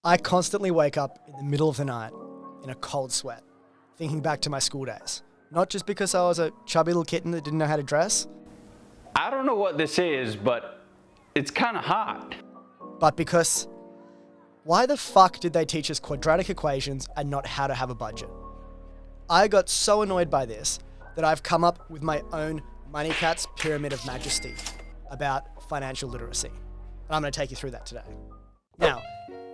I constantly wake up in the middle of the night in a cold sweat, thinking back to my school days. Not just because I was a chubby little kitten that didn't know how to dress, I don't know what this is, but it's kind of hot. but because why the fuck did they teach us quadratic equations and not how to have a budget? I got so annoyed by this that I've come up with my own Moneycat's Pyramid of Majesty about financial literacy. And I'm going to take you through that today. Now,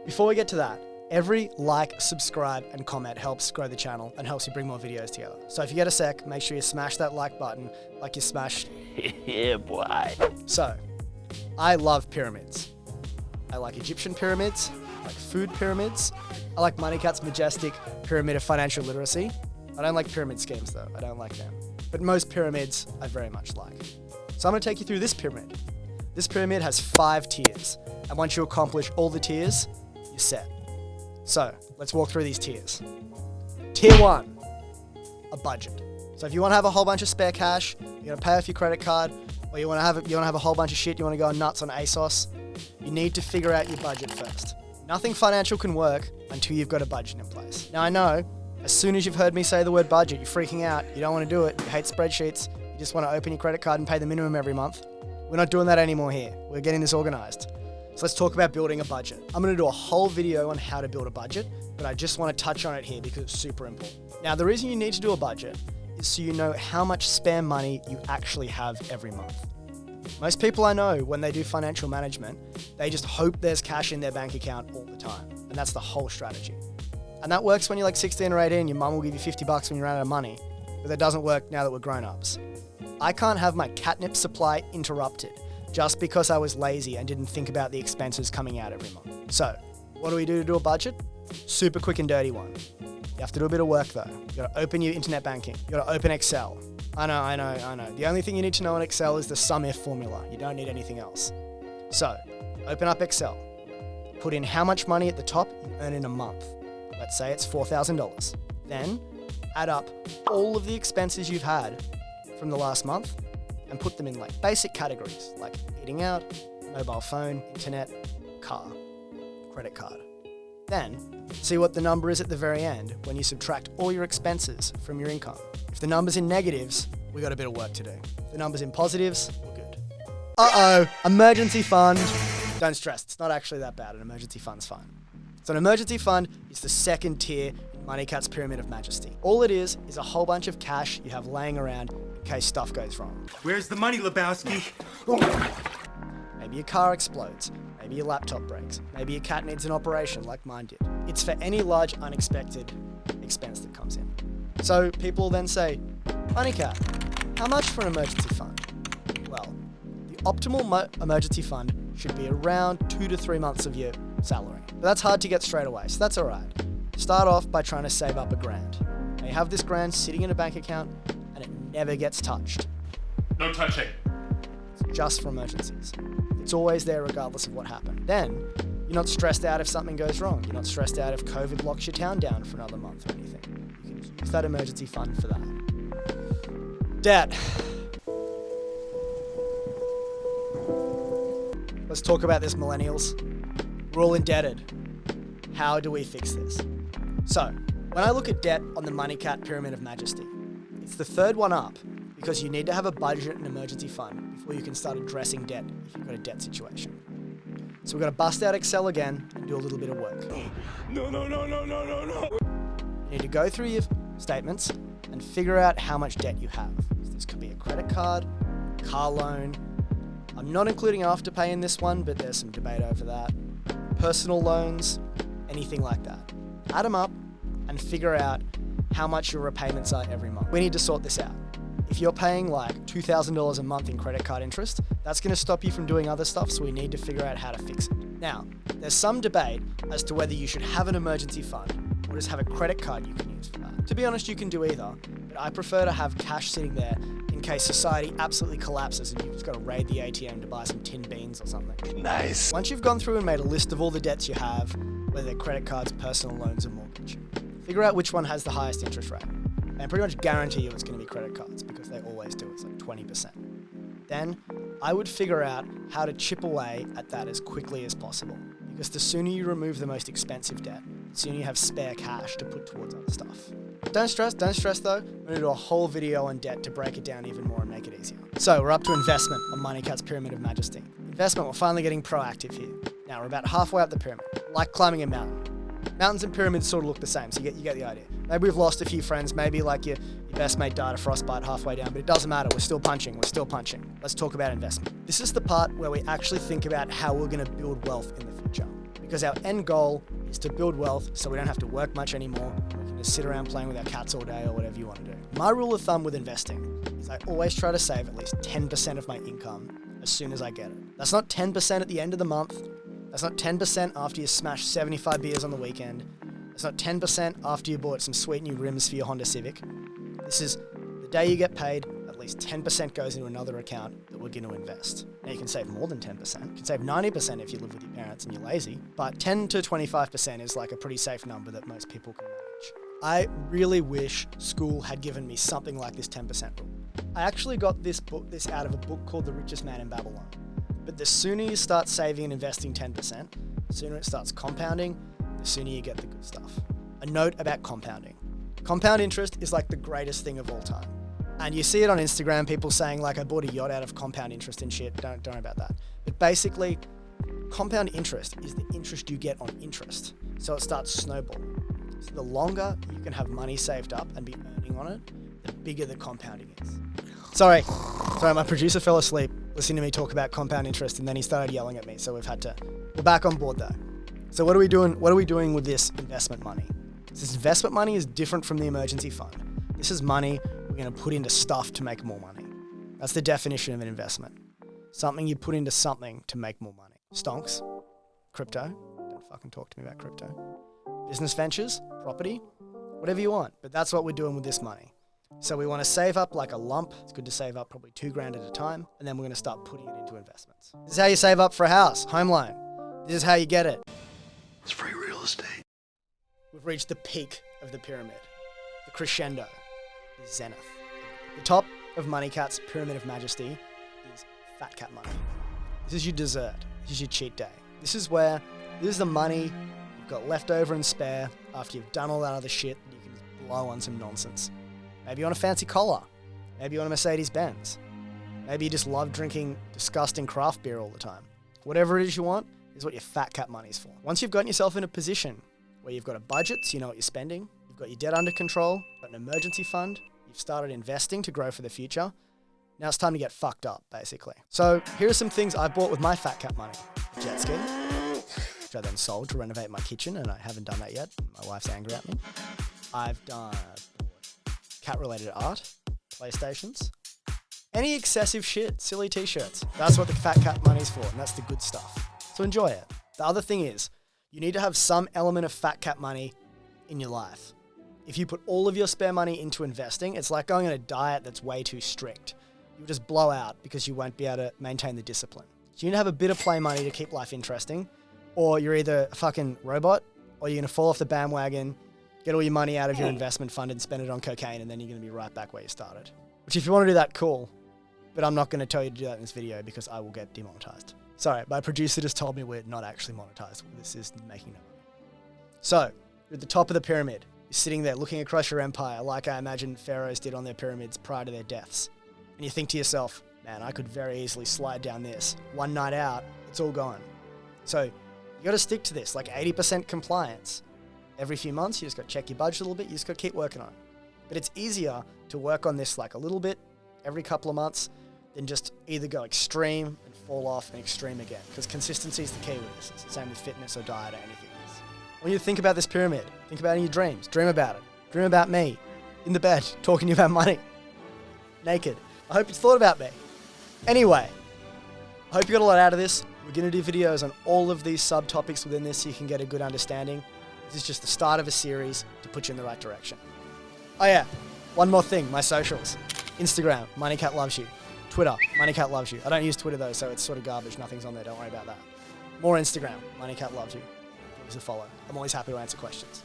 before we get to that, every like, subscribe, and comment helps grow the channel and helps you bring more videos together. So if you get a sec, make sure you smash that like button like you smashed. Yeah, boy. So, I love pyramids. I like Egyptian pyramids, I like food pyramids. I like Moneycat's Majestic Pyramid of Financial Literacy. I don't like pyramid schemes though, I don't like them. But most pyramids I very much like. So I'm going to take you through this pyramid. This pyramid has 5 tiers, and once you accomplish all the tiers, you're set. So, let's walk through these tiers. Tier 1, a budget. So if you want to have a whole bunch of spare cash, you're going to pay off your credit card, or you want to have a whole bunch of shit, you want to go nuts on ASOS, you need to figure out your budget first. Nothing financial can work until you've got a budget in place. Now I know, as soon as you've heard me say the word budget, you're freaking out, you don't want to do it, you hate spreadsheets, you just want to open your credit card and pay the minimum every month. We're not doing that anymore here. We're getting this organized. So let's talk about building a budget. I'm going to do a whole video on how to build a budget, but I just want to touch on it here because it's super important. Now, the reason you need to do a budget is so you know how much spare money you actually have every month. Most people I know, when they do financial management, they just hope there's cash in their bank account all the time. And that's the whole strategy. And that works when you're like 16 or 18, your mum will give you $50 when you run out of money, but that doesn't work now that we're grown-ups. I can't have my catnip supply interrupted just because I was lazy and didn't think about the expenses coming out every month. So, what do we do to do a budget? Super quick and dirty one. You have to do a bit of work though. You gotta open your internet banking. You gotta open Excel. I know. The only thing you need to know in Excel is the sum if formula. You don't need anything else. So, open up Excel. Put in how much money at the top you earn in a month. Let's say it's $4,000. Then, add up all of the expenses you've had from the last month and put them in like basic categories like eating out, mobile phone, internet, car, credit card. Then see what the number is at the very end when you subtract all your expenses from your income. If the number's in negatives, we got a bit of work to do. If the number's in positives, we're good. Uh-oh, emergency fund. Don't stress, it's not actually that bad. An emergency fund's fine. So an emergency fund is the second tier in Moneycat's Pyramid of Majesty. All it is a whole bunch of cash you have laying around in case stuff goes wrong. Where's the money, Lebowski? Maybe your car explodes, maybe your laptop breaks, maybe your cat needs an operation like mine did. It's for any large unexpected expense that comes in. So people then say, Moneycat, how much for an emergency fund? Well, the optimal emergency fund should be around 2 to 3 months of your salary. But that's hard to get straight away, so that's all right. Start off by trying to save up $1,000. Now you have this grand sitting in a bank account and it never gets touched. No touching. It's just for emergencies. It's always there regardless of what happened. Then, you're not stressed out if something goes wrong. You're not stressed out if COVID locks your town down for another month or anything. You can use that emergency fund for that. Debt. Let's talk about this, millennials. We're all indebted. How do we fix this? So, when I look at debt on the Moneycat Pyramid of Majesty, it's the third one up because you need to have a budget and emergency fund before you can start addressing debt if you've got a debt situation. So we're going to bust out Excel again and do a little bit of work. No. You need to go through your statements and figure out how much debt you have. So this could be a credit card, car loan. I'm not including Afterpay in this one, but there's some debate over that. Personal loans, anything like that. Add them up and figure out how much your repayments are every month. We need to sort this out. If you're paying like $2,000 a month in credit card interest, that's going to stop you from doing other stuff, so we need to figure out how to fix it. Now, there's some debate as to whether you should have an emergency fund or just have a credit card you can use for that. To be honest, you can do either, but I prefer to have cash sitting there in case society absolutely collapses and you've just got to raid the ATM to buy some tin beans or something. Nice. Once you've gone through and made a list of all the debts you have, whether they're credit cards, personal loans, or mortgage, figure out which one has the highest interest rate. And pretty much guarantee you it's going to be credit cards because they always do. It's like 20%. Then I would figure out how to chip away at that as quickly as possible Because the sooner you remove the most expensive debt, the sooner you have spare cash to put towards other stuff. Don't stress though. I'm gonna do a whole video on debt to break it down even more and make it easier. So we're up to investment on Moneycat's Pyramid of Majesty. Investment, we're finally getting proactive here. Now we're about halfway up the pyramid, like climbing a mountain. Mountains and pyramids sort of look the same, so you get the idea. Maybe we've lost a few friends, maybe like your best mate died of frostbite halfway down, but it doesn't matter, we're still punching. Let's talk about investment. This is the part where we actually think about how we're gonna build wealth in the future. Because our end goal is to build wealth so we don't have to work much anymore. We can just sit around playing with our cats all day or whatever you want to do. My rule of thumb with investing is I always try to save at least 10% of my income as soon as I get it. That's not 10% at the end of the month. That's not 10% after you smash 75 beers on the weekend. That's not 10% after you bought some sweet new rims for your Honda Civic. This is the day you get paid, at least 10% goes into another account that we're going to invest. Now you can save more than 10%. You can save 90% if you live with your parents and you're lazy, but 10 to 25% is like a pretty safe number that most people can manage. I really wish school had given me something like this 10% rule. I actually got this out of a book called The Richest Man in Babylon. But the sooner you start saving and investing 10%, the sooner it starts compounding, the sooner you get the good stuff. A note about compounding. Compound interest is like the greatest thing of all time. And you see it on Instagram, people saying like, I bought a yacht out of compound interest and shit. Don't worry about that. But basically, compound interest is the interest you get on interest. So it starts snowballing. So the longer you can have money saved up and be earning on it, the bigger the compounding is. Sorry, my producer fell asleep listening to me talk about compound interest and then he started yelling at me. So we're back on board though. So what are we doing with this investment money? This investment money is different from the emergency fund. This is money we're going to put into stuff to make more money. That's the definition of an investment. Something you put into something to make more money. Stonks, crypto, don't fucking talk to me about crypto. Business ventures, property, whatever you want. But that's what we're doing with this money. So we want to save up like a lump. It's good to save up probably $2,000 at a time. And then we're going to start putting it into investments. This is how you save up for a house, home loan. This is how you get it. It's free real estate. We've reached the peak of the pyramid, the crescendo, the zenith. The top of Moneycat's Pyramid of Majesty is fat cat money. This is your dessert. This is your cheat day. This is the money you've got left over and spare after you've done all that other shit and you can just blow on some nonsense. Maybe you want a fancy collar. Maybe you want a Mercedes Benz. Maybe you just love drinking disgusting craft beer all the time. Whatever it is you want is what your fat cat money's for. Once you've gotten yourself in a position where you've got a budget so you know what you're spending, you've got your debt under control, you've got an emergency fund, you've started investing to grow for the future, now it's time to get fucked up, basically. So here are some things I bought with my fat cat money. A jet ski, which I then sold to renovate my kitchen, and I haven't done that yet. My wife's angry at me. I've done cat-related art, PlayStations, any excessive shit, silly t-shirts. That's what the fat cat money's for, and that's the good stuff. So enjoy it. The other thing is, you need to have some element of fat cat money in your life. If you put all of your spare money into investing, it's like going on a diet that's way too strict. You'll just blow out because you won't be able to maintain the discipline. So you need to have a bit of play money to keep life interesting, or you're either a fucking robot, or you're going to fall off the bandwagon, get all your money out of your investment fund and spend it on cocaine, and then you're going to be right back where you started. Which if you want to do that, cool. But I'm not going to tell you to do that in this video because I will get demonetized. Sorry, my producer just told me we're not actually monetized. This is making no money. So, you're at the top of the pyramid. You're sitting there looking across your empire like I imagine pharaohs did on their pyramids prior to their deaths. And you think to yourself, man, I could very easily slide down this. One night out, it's all gone. So, you got to stick to this, like 80% compliance. Every few months, you just got to check your budget a little bit. You just got to keep working on it. But it's easier to work on this like a little bit every couple of months than just either go extreme and fall off and extreme again. Because consistency is the key with this. It's the same with fitness or diet or anything else. When you think about this pyramid, think about it in your dreams. Dream about it. Dream about me in the bed talking to you about money. Naked. I hope you thought about me. Anyway, I hope you got a lot out of this. We're going to do videos on all of these subtopics within this so you can get a good understanding. This is just the start of a series to put you in the right direction. Oh yeah, one more thing, my socials. Instagram, Moneycat loves you. Twitter, Moneycat loves you. I don't use Twitter though, so it's sort of garbage. Nothing's on there, don't worry about that. More Instagram, Moneycat loves you. Give us a follow. I'm always happy to answer questions.